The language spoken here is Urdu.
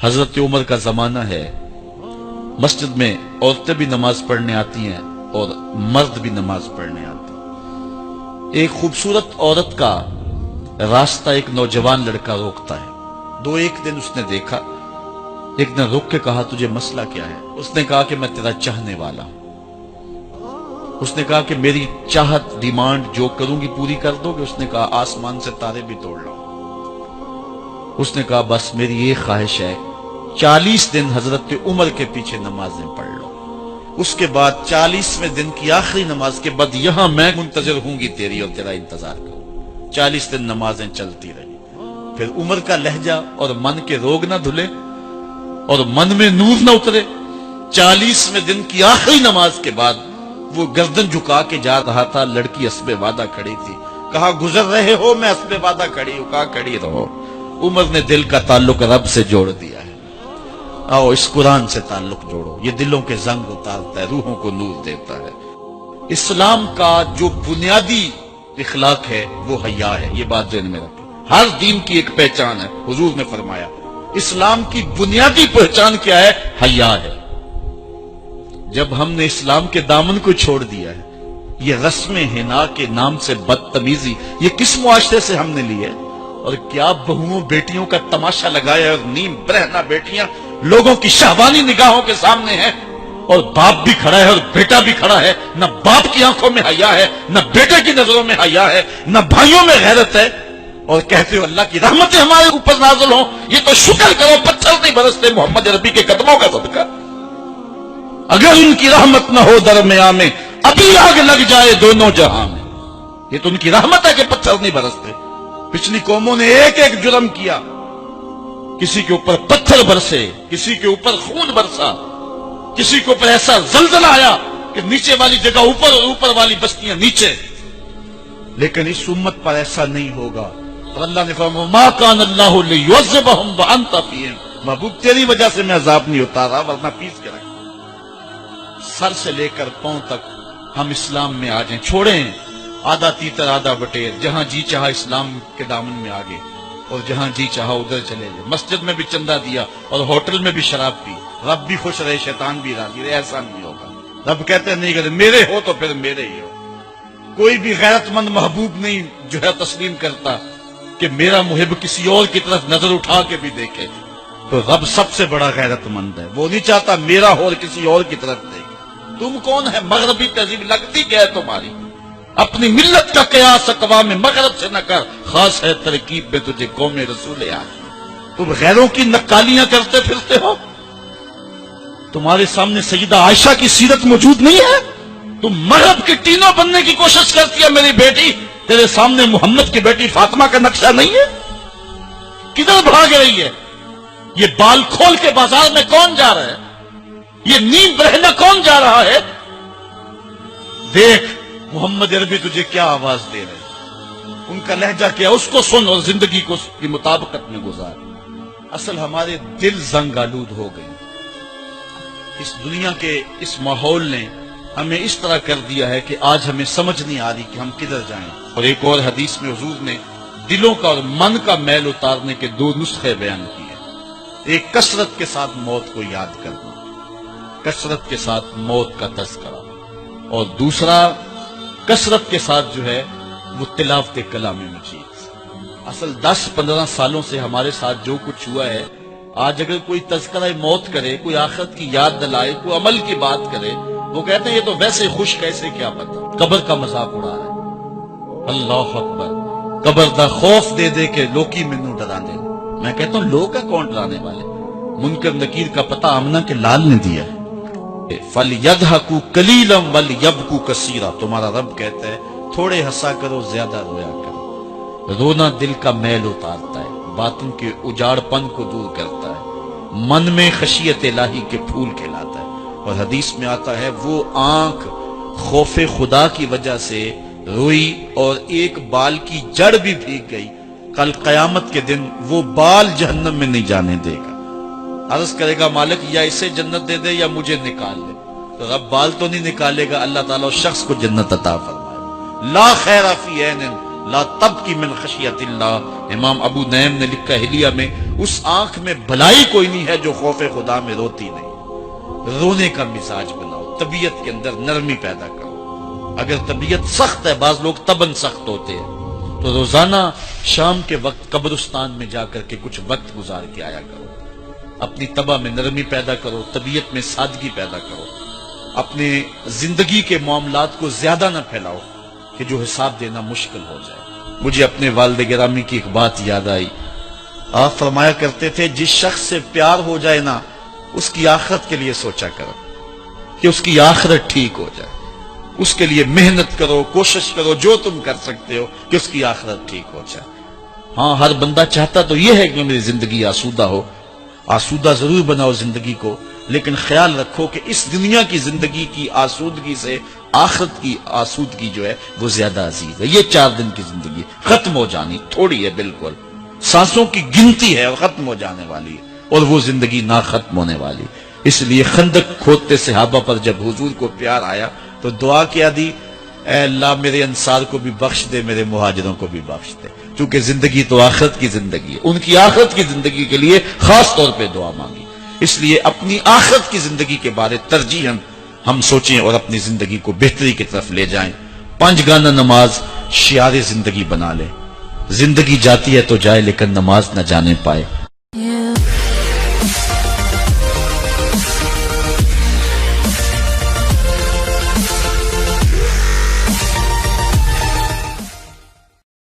حضرت عمر کا زمانہ ہے، مسجد میں عورتیں بھی نماز پڑھنے آتی ہیں اور مرد بھی نماز پڑھنے آتے ہیں۔ ایک خوبصورت عورت کا راستہ ایک نوجوان لڑکا روکتا ہے۔ ایک دن اس نے دیکھا، ایک دن رک کے کہا تجھے مسئلہ کیا ہے؟ اس نے کہا کہ میں تیرا چاہنے والا ہوں۔ اس نے کہا کہ میری چاہت ڈیمانڈ جو کروں گی پوری کر دو گے؟ اس نے کہا آسمان سے تارے بھی توڑ لو۔ اس نے کہا بس میری یہ خواہش ہے 40 دن حضرت عمر کے پیچھے نمازیں پڑھ لو، اس کے بعد 40ویں دن کی آخری نماز کے بعد یہاں میں منتظر ہوں گی تیری اور تیرا انتظار کروں۔ 40 دن نمازیں چلتی رہی۔ پھر عمر کا لہجہ اور من کے روگ نہ دھلے اور من میں نور نہ اترے۔ 40ویں دن کی آخری نماز کے بعد وہ گردن جھکا کے جا رہا تھا، لڑکی اسبِ وعدہ کھڑی تھی۔ کہا گزر رہے ہو؟ میں اسبِ وعدہ کھڑی ہوں۔ کہا کھڑی رہو۔ عمر نے دل کا تعلق رب سے جوڑ دیا ہے۔ آؤ اس قرآن سے تعلق جوڑو، یہ دلوں کے زنگ اتارتا ہے، روحوں کو نور دیتا ہے۔ اسلام کا جو بنیادی اخلاق ہے وہ حیا ہے، یہ بات ذہن میں رکھیں۔ ہر دین کی ایک پہچان ہے، حضور نے فرمایا اسلام کی بنیادی پہچان کیا ہے؟ حیا ہے۔ جب ہم نے اسلام کے دامن کو چھوڑ دیا ہے، یہ رسم حنا کے نام سے بدتمیزی یہ کس معاشرے سے ہم نے لی ہے؟ اور کیا بہوؤں بیٹیوں کا تماشا لگایا، اور نیم برہنہ بیٹیاں لوگوں کی شہوانی نگاہوں کے سامنے ہیں، اور باپ بھی کھڑا ہے اور بیٹا بھی کھڑا ہے۔ نہ باپ کی آنکھوں میں حیا ہے، نہ بیٹے کی نظروں میں حیا ہے، نہ بھائیوں میں غیرت ہے، اور کہتے ہو اللہ کی رحمتیں ہمارے اوپر نازل ہوں۔ یہ تو شکر کرو پتھر نہیں برستے محمد عربی کے قدموں کا صدقہ۔ اگر ان کی رحمت نہ ہو درمیان میں ابھی آگ لگ جائے دونوں جہاں میں۔ یہ تو ان کی رحمت ہے کہ پتھر نہیں برستے۔ پچھلی قوموں نے ایک ایک جرم کیا، کسی کے اوپر پتھر برسے، کسی کے اوپر خون برسا، کسی کے اوپر ایسا زلزلہ آیا کہ نیچے والی جگہ اوپر اور اوپر والی بستیاں نیچے، لیکن اس امت پر ایسا نہیں ہوگا۔ اور اللہ نے فرمایا ما کان اللہ لیعذبہم وانت فیہم، محبوب تیری وجہ سے میں عذاب نہیں اتارا ورنہ پیس کے رکھ۔ سر سے لے کر پاؤں تک ہم اسلام میں آ جائیں، چھوڑیں آدھا تیتر آدھا بٹیر، جہاں جی چاہا اسلام کے دامن میں آگے اور جہاں جی چاہا ادھر چلے گئے۔ مسجد میں بھی چندہ دیا اور ہوٹل میں بھی شراب پی، رب بھی خوش رہے شیطان بھی راضی رہے، ایسا نہیں ہوگا۔ رب کہتے نہیں کہ میرے ہو تو پھر میرے ہی ہو۔ کوئی بھی غیرت مند محبوب نہیں جو ہے تسلیم کرتا کہ میرا محب کسی اور کی طرف نظر اٹھا کے بھی دیکھے، تو رب سب سے بڑا غیرت مند ہے، وہ نہیں چاہتا میرا ہو اور کسی اور کی طرف دیکھے۔ تم کون ہے؟ مغربی تہذیب لگتی کیا ہے تمہاری؟ اپنی ملت کا قیاس اقوام مغرب سے نہ کر، خاص ہے ترکیب میں تجھے قوم رسول آخر۔ تم غیروں کی نقالیاں کرتے پھرتے ہو، تمہارے سامنے سیدہ عائشہ کی سیرت موجود نہیں ہے؟ تم مغرب کی ٹینوں بننے کی کوشش کرتی ہے میری بیٹی، تیرے سامنے محمد کی بیٹی فاطمہ کا نقشہ نہیں ہے؟ کدھر بھاگ رہی ہے؟ یہ بال کھول کے بازار میں کون جا رہا ہے؟ یہ نیم برہنہ کون جا رہا ہے؟ دیکھ محمد عربی تجھے کیا آواز دے رہے، ان کا لہجہ کیا، اس کو سن اور زندگی کو اس کی مطابقت میں گزار۔ اصل ہمارے دل زنگ آلود ہو گئے، اس دنیا کے اس ماحول نے ہمیں اس طرح کر دیا ہے کہ آج ہمیں سمجھ نہیں آ رہی کہ ہم کدھر جائیں۔ اور ایک اور حدیث میں حضور نے دلوں کا اور من کا میل اتارنے کے 2 نسخے بیان کیے، ایک کثرت کے ساتھ موت کو یاد کرنا، کثرت کے ساتھ موت کا تذکرہ، اور دوسرا کثرت کے ساتھ جو ہے وہ تلاوت کلام مجید۔ اصل 10-15 سالوں سے ہمارے ساتھ جو کچھ ہوا ہے، آج اگر کوئی تذکرہ موت کرے، کوئی آخرت کی یاد دلائے، کوئی عمل کی بات کرے، وہ کہتے ہیں یہ تو ویسے خوش کیسے، کیا پتا، قبر کا مذاق اڑا رہا ہے۔ اللہ اکبر، قبر دا خوف دے دے کے لوکی مینوں ڈرا دے۔ میں کہتا ہوں لوگ ہے کون ڈرانے والے؟ منکر نکیر کا پتہ آمنہ کے لال نے دیا ہے۔ فَلْيَضْحَكُوا قَلِيلًا وَلْيَبْكُوا كَثِيرًا، تمہارا رب کہتا ہے تھوڑے ہنسا کرو زیادہ رویا کرو۔ رونا دل کا میل اتارتا ہے، باتوں کے اجاڑ پن کو دور کرتا ہے، من میں خشیت الہی کے پھول کھلاتا ہے۔ اور حدیث میں آتا ہے وہ آنکھ خوف خدا کی وجہ سے روئی اور ایک بال کی جڑ بھی بھیگ گئی، کل قیامت کے دن وہ بال جہنم میں نہیں جانے دے گا۔ عرض کرے گا مالک یا اسے جنت دے دے یا مجھے نکال لے، تو رب بال تو نہیں نکالے گا، اللہ تعالیٰ اس شخص کو جنت عطا فرمائے۔ لا خیر فی عین لا تبکی من خشیت اللہ، امام ابو نعیم نے لکھا حلیہ میں، اس آنکھ میں بھلائی کوئی نہیں ہے جو خوف خدا میں روتی نہیں۔ رونے کا مزاج بناؤ، طبیعت کے اندر نرمی پیدا کرو۔ اگر طبیعت سخت ہے، بعض لوگ تباً سخت ہوتے ہیں، تو روزانہ شام کے وقت قبرستان میں جا کر کے کچھ وقت گزار کے آیا کرو، اپنی طبع میں نرمی پیدا کرو، طبیعت میں سادگی پیدا کرو، اپنے زندگی کے معاملات کو زیادہ نہ پھیلاؤ کہ جو حساب دینا مشکل ہو جائے۔ مجھے اپنے والد گرامی کی ایک بات یاد آئی، آپ فرمایا کرتے تھے جس شخص سے پیار ہو جائے نا، اس کی آخرت کے لیے سوچا کرو کہ اس کی آخرت ٹھیک ہو جائے، اس کے لیے محنت کرو، کوشش کرو، جو تم کر سکتے ہو کہ اس کی آخرت ٹھیک ہو جائے۔ ہاں، ہر بندہ چاہتا تو یہ ہے کہ میری زندگی آسودہ ہو، آسودہ ضرور بناؤ زندگی کو، لیکن خیال رکھو کہ اس دنیا کی زندگی کی آسودگی سے آخرت کی آسودگی جو ہے وہ زیادہ عزیز ہے۔ یہ 4 دن کی زندگی ختم ہو جانی، تھوڑی ہے، بالکل سانسوں کی گنتی ہے اور ختم ہو جانے والی ہے، اور وہ زندگی نہ ختم ہونے والی۔ اس لیے خندق کھودتے صحابہ پر جب حضور کو پیار آیا تو دعا کیا دی، اے اللہ میرے انصار کو بھی بخش دے، میرے مہاجروں کو بھی بخش دے، کیونکہ زندگی تو آخرت کی زندگی ہے، ان کی آخرت کی زندگی کے لیے خاص طور پہ دعا مانگی۔ اس لیے اپنی آخرت کی زندگی کے بارے ترجیحاً ہم سوچیں اور اپنی زندگی کو بہتری کی طرف لے جائیں۔ 5 گانہ نماز شعار زندگی بنا لے۔ زندگی جاتی ہے تو جائے، لیکن نماز نہ جانے پائے۔